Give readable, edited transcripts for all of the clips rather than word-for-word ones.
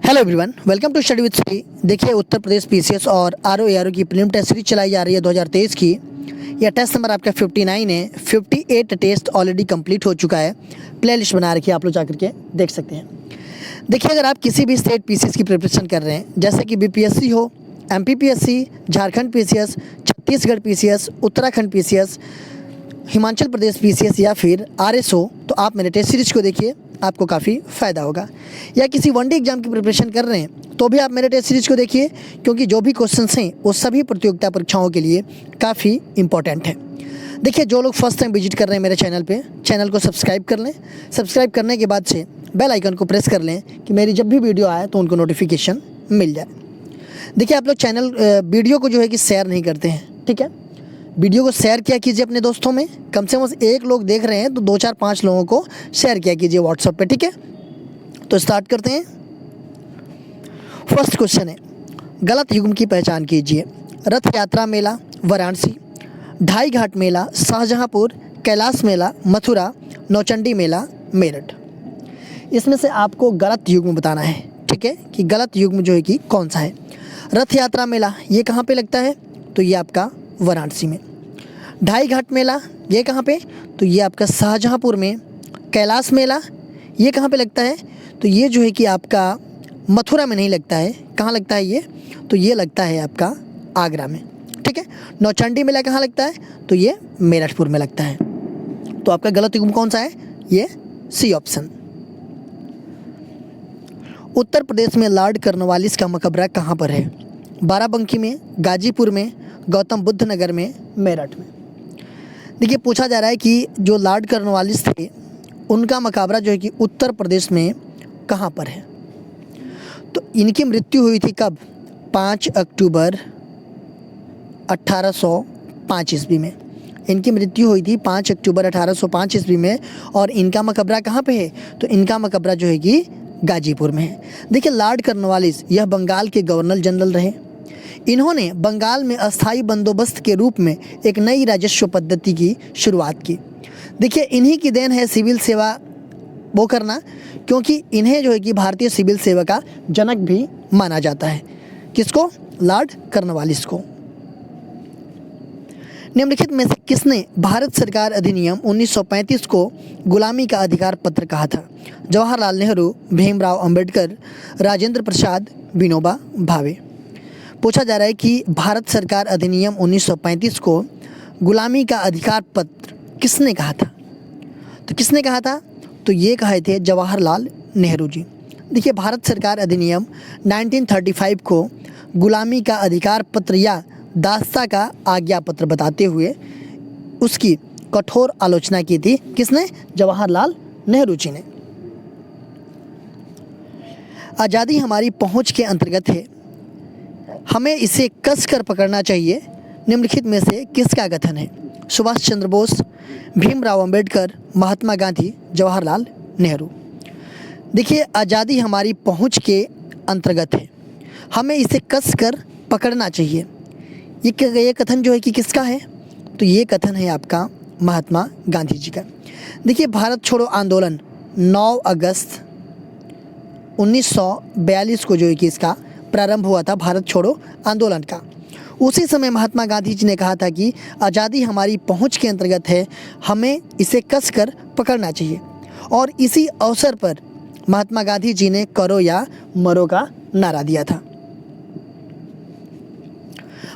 Hello everyone, welcome to study with Shri. देखिए, Uttar Pradesh PCS और RO की प्रीलिम टेस्ट सीरीज चलाई जा रही है 2023 की। यह टेस्ट नंबर आपका 59 है। 58 टेस्ट ऑलरेडी कंप्लीट हो चुका है। प्लेलिस्ट बना रखी है, आप लोग जाकर के देख सकते हैं। देखिए, अगर आप किसी भी स्टेट पीसीएस की प्रिपरेशन कर रहे हैं, जैसे कि बीपीएससी हो, MPPSC, Jharkhand PCS, Chhattisgarh PCS, Uttarakhand PCS, Himachal Pradesh PCS या फिर आरएसओ, तो आप मेरे टेस्ट सीरीज को देखिए, आपको काफ़ी फ़ायदा होगा। या किसी वनडे एग्जाम की प्रिपरेशन कर रहे हैं तो भी आप मेरे टेस्ट सीरीज को देखिए, क्योंकि जो भी क्वेश्चंस हैं वो सभी प्रतियोगिता परीक्षाओं के लिए काफ़ी इंपॉर्टेंट है। देखिए, जो लोग फर्स्ट टाइम विजिट कर रहे हैं मेरे चैनल पे, चैनल को सब्सक्राइब कर लें। सब्सक्राइब करने के बाद से बेल आइकन को प्रेस कर लें कि मेरी जब भी वीडियो आए तो उनको नोटिफिकेशन मिल जाए। देखिए, आप लोग चैनल वीडियो को जो है कि शेयर नहीं करते हैं, ठीक है। वीडियो को शेयर किया कीजिए अपने दोस्तों में। कम से कम एक लोग देख रहे हैं तो 2 4 5 लोगों को शेयर किया कीजिए व्हाट्सएप पे, ठीक है। तो स्टार्ट करते हैं। फर्स्ट क्वेश्चन है, गलत युग्म की पहचान कीजिए। रथ यात्रा मेला वाराणसी, ढाई घाट मेला शाहजहांपुर, कैलाश मेला मथुरा, नौचंडी मेला मेरठ। इसमें से आपको गलत युग्म बताना है, ठीक है, कि गलत युग्म जो है कि कौन सा है। रथ यात्रा मेला ये कहाँ पे लगता है? तो ये आपका वाराणसी में। ढाई घाट मेला ये कहाँ पे? तो ये आपका शाहजहांपुर में। कैलाश मेला ये कहाँ पे लगता है? तो ये जो है कि आपका मथुरा में नहीं लगता है। कहाँ लगता है ये? तो ये लगता है आपका आगरा में, ठीक है। नौचंडी मेला कहाँ लगता है? तो ये मेरठपुर में लगता है। तो आपका गलत युग्म कौन सा है? ये सी ऑप्शन। उत्तर प्रदेश में लॉर्ड कॉर्नवालिस का मकबरा कहाँ पर है? बाराबंकी में, गाजीपुर में, गौतम बुद्ध नगर में, मेरठ में। देखिए, पूछा जा रहा है कि जो लॉर्ड कॉर्नवालिस थे उनका मकबरा जो है कि उत्तर प्रदेश में कहाँ पर है? तो इनकी मृत्यु हुई थी कब? 5 अक्टूबर 1805 ईस्वी में। इनकी मृत्यु हुई थी 5 अक्टूबर 1805 ईस्वी में। और इनका मकबरा कहाँ पे है? तो इनका मकबरा जो है कि गाजीपुर में है। देखिए, लॉर्ड कॉर्नवालिस यह बंगाल के गवर्नर जनरल रहे। इन्होंने बंगाल में अस्थायी बंदोबस्त के रूप में एक नई राजस्व पद्धति की शुरुआत की। देखिए, इन्हीं की देन है सिविल सेवा वो करना, क्योंकि इन्हें जो है कि भारतीय सिविल सेवा का जनक भी माना जाता है। किसको? लॉर्ड कॉर्नवालिस को। निम्नलिखित में से किसने भारत सरकार अधिनियम 1935 को गुलामी का अधिकार पत्र कहा था? जवाहरलाल नेहरू, भीमराव अंबेडकर, राजेंद्र प्रसाद, विनोबा भावे। पूछा जा रहा है कि भारत सरकार अधिनियम 1935 को गुलामी का अधिकार पत्र किसने कहा था? तो किसने कहा था? तो ये कहे थे जवाहरलाल नेहरू जी। देखिए, भारत सरकार अधिनियम 1935 को गुलामी का अधिकार पत्र या दास्ता का आज्ञा पत्र बताते हुए उसकी कठोर आलोचना की थी। किसने? जवाहरलाल नेहरू जी ने। आज़ादी हमारी पहुंच के अंतर्गत है, हमें इसे कसकर पकड़ना चाहिए। निम्नलिखित में से किसका कथन है? सुभाष चंद्र बोस, भीमराव अंबेडकर, महात्मा गांधी, जवाहरलाल नेहरू। देखिए, आज़ादी हमारी पहुंच के अंतर्गत है, हमें इसे कसकर पकड़ना चाहिए। ये कथन जो है कि किसका है? तो ये कथन है आपका महात्मा गांधी जी का। देखिए, भारत छोड़ो आंदोलन 9 अगस्त 1942 को जो है कि इसका प्रारंभ हुआ था, भारत छोड़ो आंदोलन का। उसी समय महात्मा गांधी जी ने कहा था कि आज़ादी हमारी पहुंच के अंतर्गत है, हमें इसे कसकर पकड़ना चाहिए। और इसी अवसर पर महात्मा गांधी जी ने करो या मरो का नारा दिया था।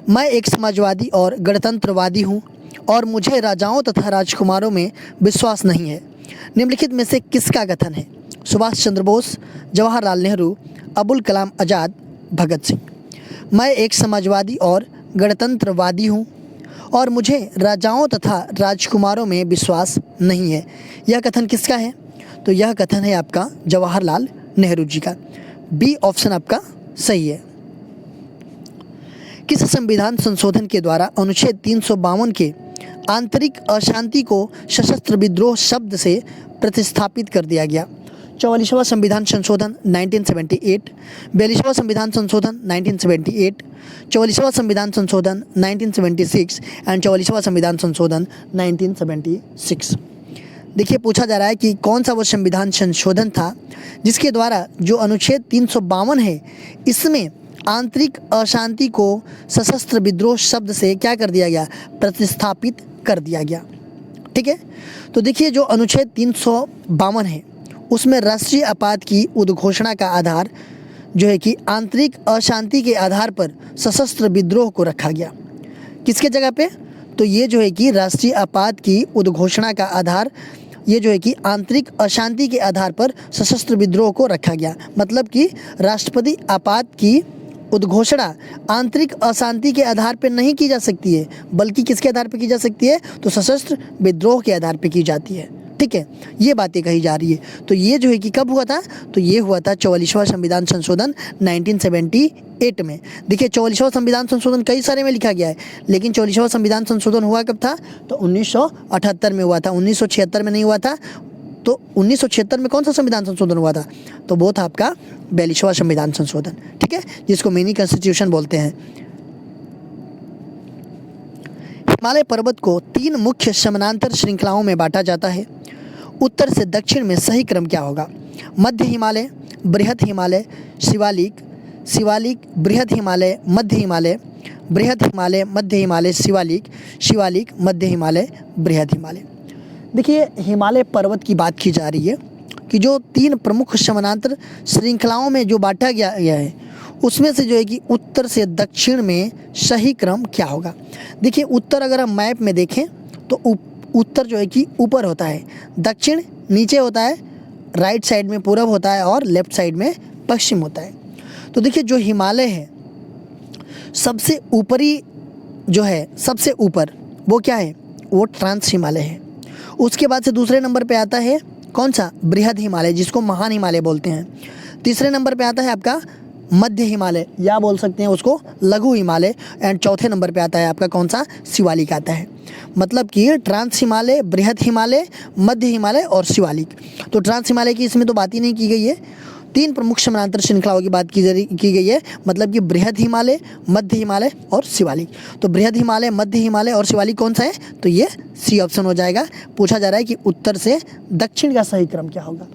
मैं एक समाजवादी और गणतंत्रवादी हूं और मुझे राजाओं तथा राजकुमारों में विश्वास नहीं है। निम्नलिखित में से किसका कथन है? सुभाष चंद्र बोस, जवाहरलाल नेहरू, अबुल कलाम आज़ाद, भगत सिंह। मैं एक समाजवादी और गणतंत्रवादी हूँ और मुझे राजाओं तथा राजकुमारों में विश्वास नहीं है। यह कथन किसका है? तो यह कथन है आपका जवाहरलाल नेहरू जी का। बी ऑप्शन आपका सही है। किस संविधान संशोधन के द्वारा अनुच्छेद 352 के आंतरिक अशांति को सशस्त्र विद्रोह शब्द से प्रतिस्थापित कर दिया गया? 44वां संविधान संशोधन 1978, 42वां संविधान संशोधन 1978, 44वां संविधान संशोधन 1976 एंड 44वां संविधान संशोधन 1976। देखिए पूछा जा रहा है कि कौन सा वो संविधान संशोधन था जिसके द्वारा जो अनुच्छेद 352 है इसमें आंतरिक अशांति को सशस्त्र विद्रोह शब्द से क्या कर दिया गया, प्रतिस्थापित कर दिया गया। ठीक है, तो देखिए जो अनुच्छेद 352 है उसमें राष्ट्रीय आपात की उद्घोषणा का आधार जो है कि आंतरिक अशांति के आधार पर सशस्त्र विद्रोह को रखा गया। किसके जगह पे, तो ये जो है कि राष्ट्रीय आपात की उद्घोषणा का आधार ये जो है कि आंतरिक अशांति के आधार पर सशस्त्र विद्रोह को रखा गया। मतलब कि राष्ट्रपति आपात की उद्घोषणा आंतरिक अशांति के आधार पर नहीं की जा सकती है, बल्कि किसके आधार पर की जा सकती है, तो सशस्त्र विद्रोह के आधार पर की जाती है। ठीक है, ये बातें कही जा रही है। तो ये जो है कि कब हुआ था, तो ये हुआ था 44वां संविधान संशोधन 1978 में। देखिए 44वां संविधान संशोधन कई सारे में लिखा गया है, लेकिन 44वां संविधान संशोधन हुआ कब था, तो 1978 में हुआ था, 1976 में नहीं हुआ था। तो 1976 में कौन सा संविधान संशोधन हुआ था, तो वो था आपका 42वां संविधान संशोधन। ठीक है, जिसको मिनी कॉन्स्टिट्यूशन बोलते हैं। हिमालय पर्वत को 3 मुख्य समानांतर श्रृंखलाओं में बांटा जाता है। उत्तर से दक्षिण में सही क्रम क्या होगा, मध्य हिमालय, बृहद हिमालय, शिवालिक, शिवालिक, बृहद हिमालय, मध्य हिमालय, बृहद हिमालय, मध्य हिमालय, शिवालिक, शिवालिक, मध्य हिमालय, बृहद हिमालय। देखिए हिमालय पर्वत की बात की जा रही है कि जो 3 प्रमुख समानांतर श्रृंखलाओं में जो बांटा गया है उसमें से जो है कि उत्तर से दक्षिण में सही क्रम क्या होगा। देखिए उत्तर अगर हम मैप में देखें तो उत्तर जो है कि ऊपर होता है, दक्षिण नीचे होता है, राइट साइड में पूरब होता है और लेफ्ट साइड में पश्चिम होता है। तो देखिए जो हिमालय है सबसे ऊपरी जो है, सबसे ऊपर वो क्या है, वो ट्रांस हिमालय है। उसके बाद से दूसरे नंबर पे आता है कौन सा, बृहद हिमालय, जिसको महान हिमालय बोलते हैं। तीसरे नंबर पे आता है आपका मध्य हिमालय, या बोल सकते हैं उसको लघु हिमालय। एंड चौथे नंबर पे आता है आपका कौन सा, शिवालिक आता है। मतलब कि ट्रांस हिमालय, बृहद हिमालय, मध्य हिमालय और शिवालिक। तो ट्रांस हिमालय की इसमें तो बात ही नहीं की गई है। 3 प्रमुख समानांतर श्रृंखलाओं की बात की गई है, मतलब कि बृहद हिमालय, मध्य हिमालय और शिवालिक। तो बृहद हिमालय, मध्य हिमालय और शिवालिक कौन सा है, तो ये सी ऑप्शन हो जाएगा। पूछा जा रहा है कि उत्तर से दक्षिण का सही क्रम क्या होगा,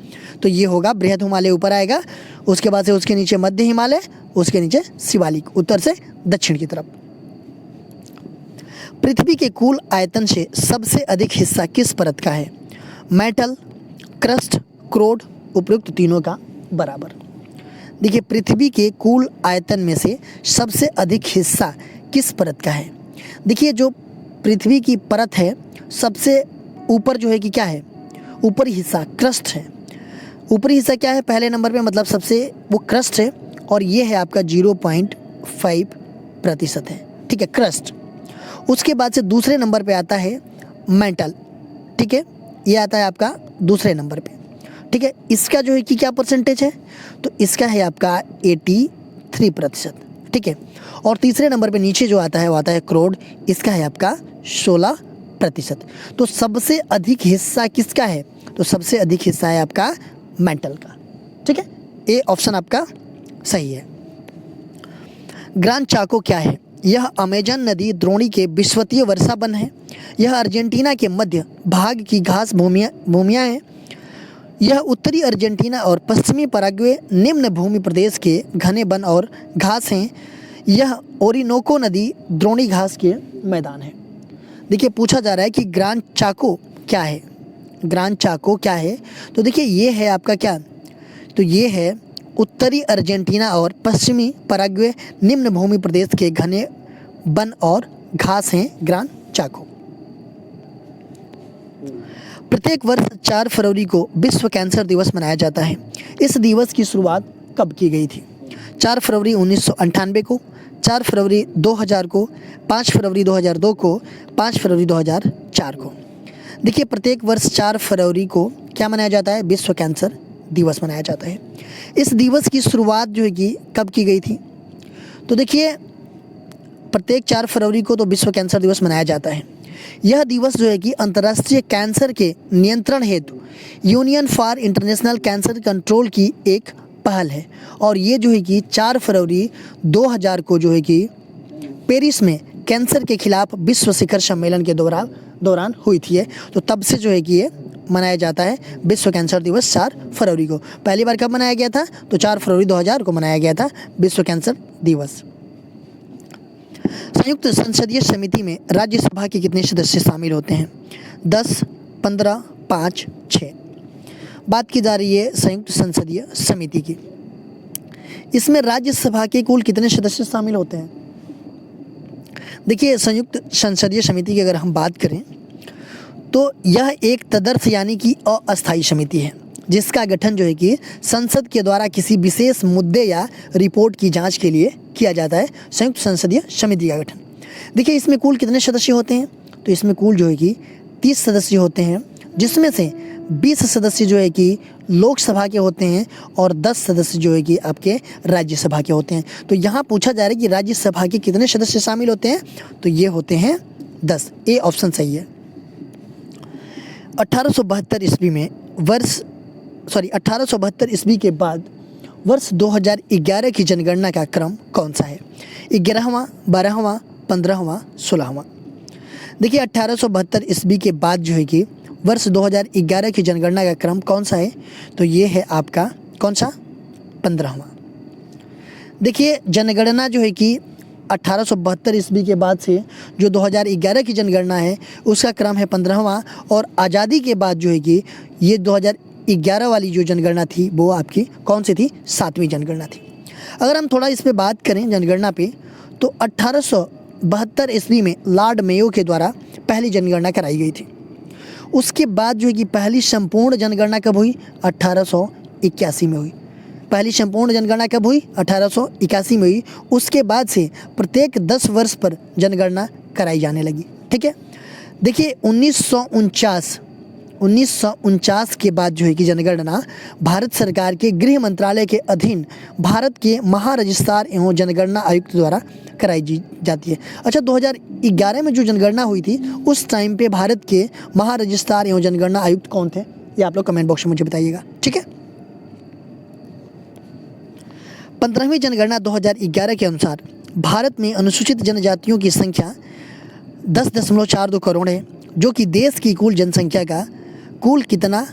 तो ये होगा बृहद हिमालय ऊपर आएगा, उसके बाद से उसके नीचे मध्य हिमालय, उसके नीचे शिवालिक, उत्तर से दक्षिण की तरफ। पृथ्वी के कुल आयतन से सबसे अधिक हिस्सा किस परत का है, मेटल, क्रस्ट, क्रोड, उपयुक्त तीनों का बराबर। देखिए पृथ्वी के कुल आयतन में से सबसे अधिक हिस्सा किस परत का है। देखिए जो पृथ्वी की परत है सबसे ऊपर जो है कि क्या है, ऊपरी हिस्सा क्रस्ट है। ऊपरी हिस्सा क्या है पहले नंबर पे, मतलब सबसे वो क्रस्ट है, और ये है आपका 0.5% है। ठीक है, क्रस्ट। उसके बाद से दूसरे नंबर पे आता है मेंटल। ठीक है, ये आता है आपका दूसरे नंबर पे। ठीक है, इसका जो है कि क्या परसेंटेज है, तो इसका है आपका 83%। ठीक है, और तीसरे नंबर पे नीचे जो आता है वो आता है क्रोड, इसका है आपका 16%। तो सबसे अधिक हिस्सा किसका है, तो सबसे अधिक हिस्सा है आपका मेंटल का। ठीक है, ए ऑप्शन आपका सही है। ग्रांड चाको क्या है, यह अमेजन नदी द्रोणी के विश्वतीय वर्षा वन है। यह अर्जेंटीना के मध्य भाग की घास भूमियाँ हैं। यह उत्तरी अर्जेंटीना और पश्चिमी पराग्वे निम्न भूमि प्रदेश के घने वन और घास हैं। यह ओरिनोको नदी द्रोणी घास के मैदान है। देखिए पूछा जा रहा है कि ग्रांड चाको क्या है, ग्रांड चाको क्या है, तो देखिए ये है आपका क्या, तो ये है उत्तरी अर्जेंटीना और पश्चिमी पराग्वे निम्न भूमि प्रदेश के घने वन और घास हैं ग्रांड चाको। प्रत्येक वर्ष 4 फरवरी को विश्व कैंसर दिवस मनाया जाता है। इस दिवस की शुरुआत कब की गई थी, 4 फरवरी 1998 को, 4 फरवरी 2000 को, 5 फरवरी 2002 को, 5 फरवरी 2004 को। देखिए प्रत्येक वर्ष 4 फरवरी को क्या मनाया जाता है, विश्व कैंसर दिवस मनाया जाता है। इस दिवस की शुरुआत जो है कि कब की गई थी, तो देखिए प्रत्येक 4 फरवरी को तो विश्व कैंसर दिवस मनाया जाता है। यह दिवस जो है कि अंतर्राष्ट्रीय कैंसर के नियंत्रण हेतु union for international cancer control की एक पहल है, और ये जो है कि 4 फरवरी 2000 को जो है कि पेरिस में कैंसर के खिलाफ विश्व शिखर सम्मेलन के दौरान हुई थी। तो तब से जो है कि ये मनाया जाता है विश्व कैंसर दिवस 4 फरवरी को। पहली बार कब मनाया गया था? तो 4 फरवरी 2000 को मनाया गया था विश्व कैंसर दिवस। संयुक्त संसदीय समिति में राज्यसभा के कितने सदस्य शामिल होते हैं? 10, 15, 5, 6। बात की जा रही है संयुक्त संसदीय समिति की। इसमें राज्यसभा के कुल कितने सदस्य शामिल होते हैं? देखिए, संयुक्त संसदीय समिति की अगर हम बात करें तो यह एक तदर्थ यानी कि अस्थायी समिति है, जिसका गठन जो है कि संसद के द्वारा किसी विशेष मुद्दे या रिपोर्ट की जांच के लिए किया जाता है। संयुक्त संसदीय समिति का गठन। देखिए, इसमें कुल कितने सदस्य होते हैं? तो इसमें कुल जो है कि 30 सदस्य होते हैं, जिसमें से 20 सदस्य जो है कि लोकसभा के होते हैं और 10 सदस्य जो है कि आपके राज्यसभा के होते हैं। तो यहाँ पूछा जा रहा है कि राज्यसभा के कितने सदस्य शामिल होते हैं? तो ये होते हैं 10। ए ऑप्शन सही है। 1872 ईस्वी में 1872 ईस्वी के बाद वर्ष 2011 की जनगणना का क्रम कौन सा है? 11वां, 12वां, 15वां, 16वां। देखिए, 1872 ईस्वी के बाद जो है कि वर्ष 2011 की जनगणना का क्रम कौन सा है? तो ये है आपका कौन सा? 15वां। देखिए, जनगणना जो है कि 1872 ईस्वी के बाद से जो 2011 की जनगणना है उसका क्रम है 15वां, और आज़ादी के बाद जो है कि ये 2011 वाली जो जनगणना थी वो आपकी कौन सी थी? 7वीं जनगणना थी। अगर हम थोड़ा इस पे बात करें जनगणना पे, तो 1872 ईस्वी में लॉर्ड मेयो के द्वारा पहली जनगणना कराई गई थी। उसके बाद जो है कि पहली संपूर्ण जनगणना कब हुई? 1881 में हुई। पहली संपूर्ण जनगणना कब हुई? 1881 में हुई। उसके बाद से प्रत्येक 10 वर्ष पर जनगणना कराई जाने लगी। ठीक है। देखिए, 1949 के बाद जो है कि जनगणना भारत सरकार के गृह मंत्रालय के अधीन भारत के महारजिस्ट्रार एवं जनगणना आयुक्त द्वारा कराई जाती है। अच्छा, 2011 में जो जनगणना हुई थी उस टाइम पे भारत के महारजिस्ट्रार एवं जनगणना आयुक्त कौन थे? ये आप लोग कमेंट बॉक्स में मुझे बताइएगा। ठीक है। 15वीं जनगणना 2011 के अनुसार भारत में अनुसूचित जनजातियों की संख्या 10.42 करोड़ है, जो कि देश की कुल जनसंख्या का कुल कितना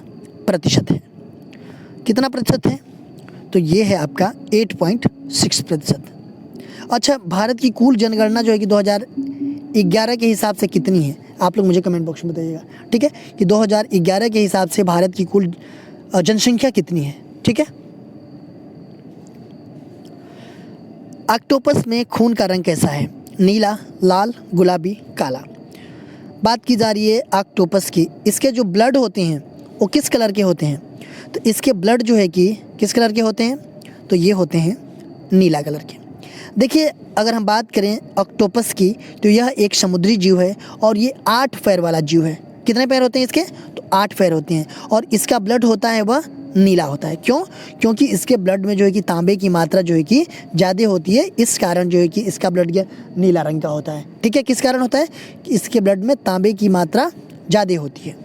प्रतिशत है? कितना प्रतिशत है? तो ये है आपका 8.6%। अच्छा, भारत की कुल जनगणना जो है कि 2011 के हिसाब से कितनी है? आप लोग मुझे कमेंट बॉक्स में बताइएगा। ठीक है, कि 2011 के हिसाब से भारत की कुल जनसंख्या कितनी है? ठीक है। ऑक्टोपस में खून का रंग कैसा है? नीला, लाल, गुलाबी, काला। बात की जा रही है ऑक्टोपस की। इसके जो ब्लड होते हैं वो किस कलर के होते हैं? तो इसके ब्लड जो है कि किस कलर के होते हैं? तो ये होते हैं नीला कलर के। देखिए, अगर हम बात करें ऑक्टोपस की, तो यह एक समुद्री जीव है और ये 8 पैर वाला जीव है। कितने पैर होते हैं इसके? तो 8 पैर होते हैं, और इसका ब्लड होता है वह नीला होता है। क्यों? क्योंकि इसके ब्लड में जो है कि तांबे की मात्रा जो है कि ज़्यादा होती है, इस कारण जो है कि इसका ब्लड नीला रंग का होता है। ठीक है। किस कारण होता है? कि इसके ब्लड में तांबे की मात्रा ज़्यादा होती है।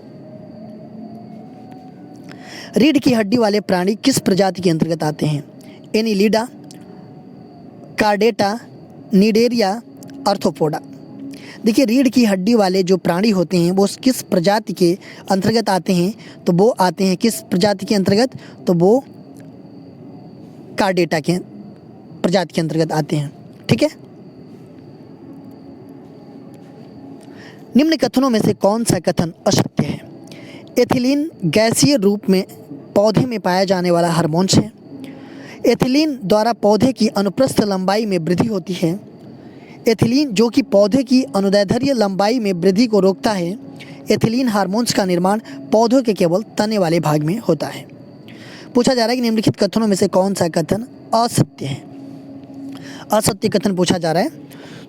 रीढ़ की हड्डी वाले प्राणी किस प्रजाति के अंतर्गत आते हैं? Annelida, chordata, Cnidaria, arthropoda. देखिए, रीढ़ की हड्डी वाले जो प्राणी होते हैं वो किस प्रजाति के अंतर्गत आते हैं? तो वो आते हैं किस प्रजाति के अंतर्गत? तो वो कार्डेटा के प्रजाति के अंतर्गत आते हैं। ठीक है। निम्न कथनों में से कौन सा कथन असत्य है? एथिलीन गैसीय रूप में पौधे में पाया जाने वाला हार्मोन है। एथिलीन द्वारा पौधे की अनुप्रस्थ लंबाई में वृद्धि होती है। एथिलीन जो कि पौधे की अनुदैर्ध्य लंबाई में वृद्धि को रोकता है। एथिलीन हार्मोन्स का निर्माण पौधों के केवल तने वाले भाग में होता है। पूछा जा रहा है कि निम्नलिखित कथनों में से कौन सा कथन असत्य है? असत्य कथन पूछा जा रहा है।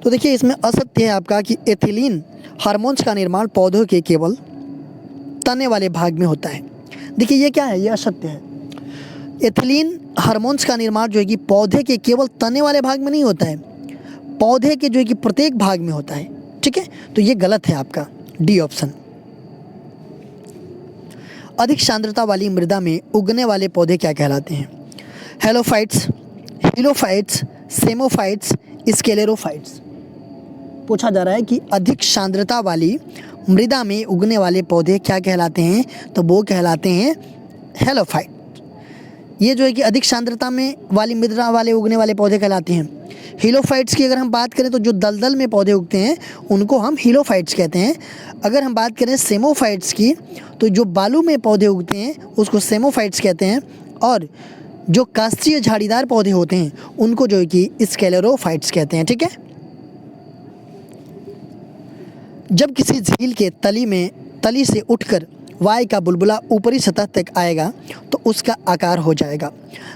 तो देखिए, इसमें असत्य है आपका कि एथिलीन हार्मोन्स का निर्माण पौधों के केवल तने वाले भाग में होता है। देखिए, ये क्या है? ये असत्य है। एथिलीन हार्मोन्स का निर्माण जो है कि पौधे के केवल तने वाले भाग में नहीं होता है, पौधे के जो है कि प्रत्येक भाग में होता है। ठीक है। तो ये गलत है आपका डी ऑप्शन। अधिक सांद्रता वाली मृदा में उगने वाले पौधे क्या कहलाते हैं? हेलोफाइट्स, हिलोफाइट्स, सेमोफाइट्स, स्क्लेरोफाइट्स। पूछा जा रहा है कि अधिक सांद्रता वाली मृदा में उगने वाले पौधे क्या कहलाते हैं? तो वो कहलाते हैं हेलोफाइट। ये जो है कि अधिक सांद्रता में वाली मृदा वाले उगने वाले पौधे कहलाते हैं। हीलोफाइट्स की अगर हम बात करें तो जो दलदल में पौधे उगते हैं उनको हम हीलोफाइट्स कहते हैं। अगर हम बात करें सेमोफाइट्स की तो जो बालू में पौधे उगते हैं उसको सेमोफाइट्स कहते हैं। और जो काष्ठीय झाड़ीदार पौधे होते हैं उनको जो है कि स्क्लेरोफाइट्स कहते हैं। ठीक है। जब किसी झील के तली से उठकर वायु का बुलबुला ऊपरी सतह तक आएगा तो उसका आकार हो जाएगा,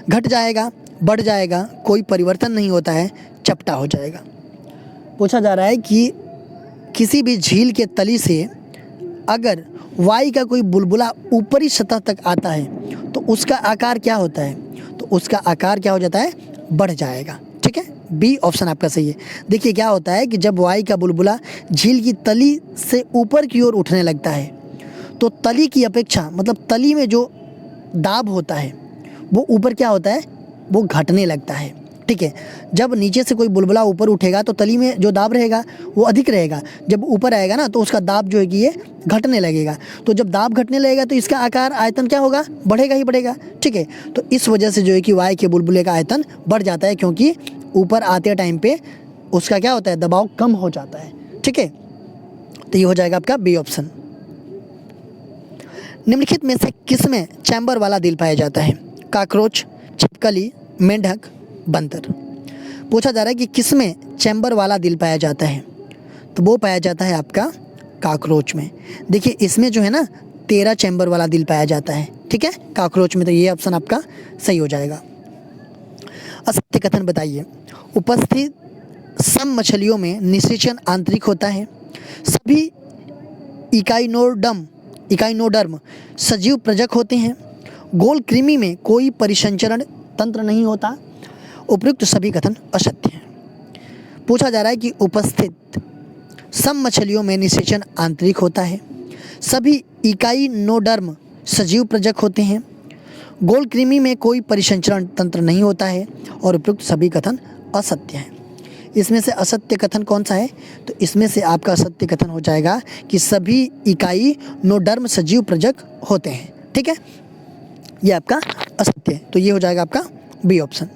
घट जाएगा, बढ़ जाएगा, कोई परिवर्तन नहीं होता है, चपटा हो जाएगा। पूछा जा रहा है कि किसी भी झील के तली से अगर वायु का कोई बुलबुला ऊपरी सतह तक आता है तो उसका आकार क्या होता है? तो उसका आकार क्या हो जाता है? बढ़ जाएगा। ठीक है, बी ऑप्शन आपका सही है। देखिए क्या होता है कि जब वायु का बुलबुला झील की तली से ऊपर की ओर उठने लगता है तो तली की अपेक्षा मतलब तली में जो दाब होता है वो ऊपर क्या होता है? वो घटने लगता है। ठीक है, जब नीचे से कोई बुलबुला ऊपर उठेगा तो तली में जो दाब रहेगा वो अधिक रहेगा, जब ऊपर आएगा ना तो उसका दाब जो है कि ये घटने लगेगा। तो जब दाब घटने लगेगा तो इसका आकार आयतन क्या होगा? बढ़ेगा ही बढ़ेगा। ठीक है, तो इस वजह से जो है कि वायु के बुलबुले का आयतन बढ़ जाता है, क्योंकि ऊपर आते टाइम पे उसका क्या होता है? दबाव कम हो जाता है। ठीक है, तो ये हो जाएगा आपका बी ऑप्शन। निम्नलिखित में से किसमें चैम्बर वाला दिल पाया जाता है? काकरोच, छिपकली, मेंढक, बंदर। पूछा जा रहा है कि किसमें चैम्बर वाला दिल पाया जाता है? तो वो पाया जाता है आपका काकरोच में। देखिए इसमें जो है ना 13 चैम्बर वाला दिल पाया जाता है। ठीक है, काकरोच में। तो ये ऑप्शन आपका सही हो जाएगा। असत्य कथन बताइए। उपस्थित सम मछलियों में निषेचन आंतरिक होता है। सभी इकाइनोडर्म सजीव प्रजक होते हैं। गोल कृमि में कोई परिसंचरण तंत्र नहीं होता। उपयुक्त सभी कथन असत्य हैं। पूछा जा रहा है कि उपस्थित सम मछलियों में निषेचन आंतरिक होता है। सभी इकाइनोडर्म सजीव प्रजक होते हैं। गोल कृमि में कोई परिसंचरण तंत्र नहीं होता है। और उपयुक्त सभी कथन असत्य हैं। इसमें से असत्य कथन कौन सा है? तो इसमें से आपका असत्य कथन हो जाएगा कि सभी इकाइनोडर्म सजीव प्रजक होते हैं। ठीक है, ये आपका असत्य है। तो ये हो जाएगा आपका बी ऑप्शन।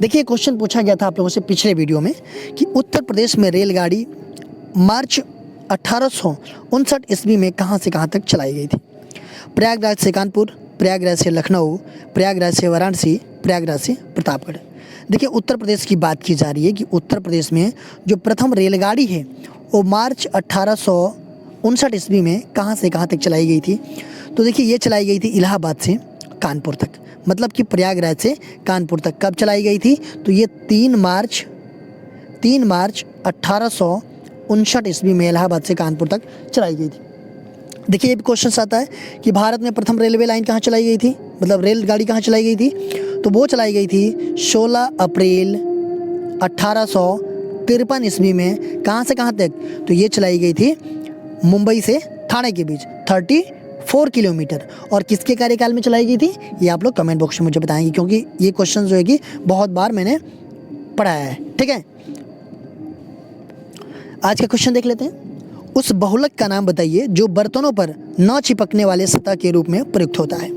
देखिए क्वेश्चन पूछा गया था आप लोगों से पिछले वीडियो में कि उत्तर प्रदेश में रेलगाड़ी मार्च 1859 ईस्वी में कहाँ से कहाँ तक चलाई गई थी? प्रयागराज से कानपुर, प्रयागराज से लखनऊ, प्रयागराज से वाराणसी, प्रयागराज से प्रतापगढ़। देखिए उत्तर प्रदेश की बात की जा रही है कि उत्तर प्रदेश में जो प्रथम रेलगाड़ी है वो मार्च 1859 ईस्वी में कहाँ से कहाँ तक चलाई गई थी? तो देखिए ये चलाई गई थी इलाहाबाद से कानपुर तक, मतलब कि प्रयागराज से कानपुर तक। कब चलाई गई थी? तो ये 3 मार्च 1859 ईस्वी में इलाहाबाद से कानपुर तक चलाई गई थी। देखिए ये भी क्वेश्चन आता है कि भारत में प्रथम रेलवे लाइन कहाँ चलाई गई थी, मतलब रेलगाड़ी कहाँ चलाई गई थी? तो वो चलाई गई थी 16 अप्रैल 1853 ईस्वी में। कहाँ से कहाँ तक? तो ये चलाई गई थी मुंबई से ठाणे के बीच 34 किलोमीटर। और किसके कार्यकाल में चलाई गई थी? ये आप लोग कमेंट बॉक्स में मुझे बताएंगे, क्योंकि ये क्वेश्चन जो है कि बहुत बार मैंने पढ़ाया है। ठीक है, आज का क्वेश्चन देख लेते हैं। उस बहुलक का नाम बताइए जो बर्तनों पर न चिपकने वाले सतह के रूप में प्रयुक्त होता है।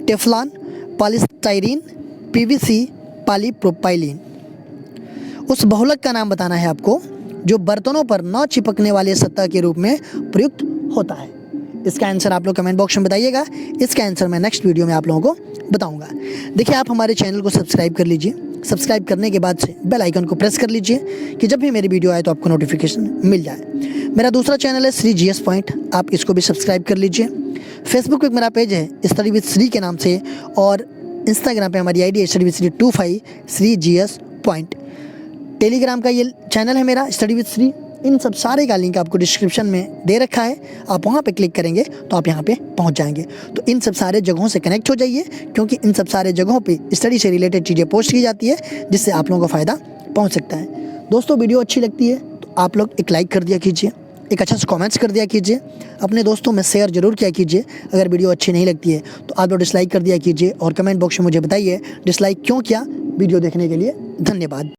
Teflon, polystyrene, PVC, polypropylene. उस बहुलक का नाम बताना है आपको जो बर्तनों पर न चिपकने वाले सतह के रूप में प्रयुक्त होता है। इसका आंसर आप लोग कमेंट बॉक्स में बताइएगा। इसका आंसर मैं नेक्स्ट वीडियो में आप लोगों को बताऊंगा। देखिए आप हमारे चैनल को सब्सक्राइब कर लीजिए। सब्सक्राइब करने के बाद से बेल आइकन को प्रेस कर लीजिए कि जब भी मेरी वीडियो आए तो आपको नोटिफिकेशन मिल जाए। मेरा दूसरा चैनल है श्री GS पॉइंट, आप इसको भी सब्सक्राइब कर लीजिए। फेसबुक पे मेरा पेज है स्टडी विद श्री के नाम से, और इंस्टाग्राम पे हमारी ID है study with Shri 25 Shri GS point. Telegram का ये चैनल है मेरा स्टडी विद श्री। इन सब सारे का लिंक आपको डिस्क्रिप्शन में दे रखा है, आप वहाँ पे क्लिक करेंगे तो आप यहाँ पे पहुँच जाएंगे। तो इन सब सारे जगहों से कनेक्ट हो जाइए, क्योंकि इन सब सारे जगहों पे स्टडी से रिलेटेड चीज़ें पोस्ट की जाती है जिससे आप लोगों को फ़ायदा पहुँच सकता है। दोस्तों वीडियो अच्छी लगती है तो आप लोग एक लाइक कर दिया कीजिए, एक अच्छा सा कमेंट्स कर दिया कीजिए, अपने दोस्तों में शेयर जरूर किया कीजिए। अगर वीडियो अच्छी नहीं लगती है तो आप लोग डिसलाइक कर दिया कीजिए और कमेंट बॉक्स में मुझे बताइए डिसलाइक क्यों किया। वीडियो देखने के लिए धन्यवाद।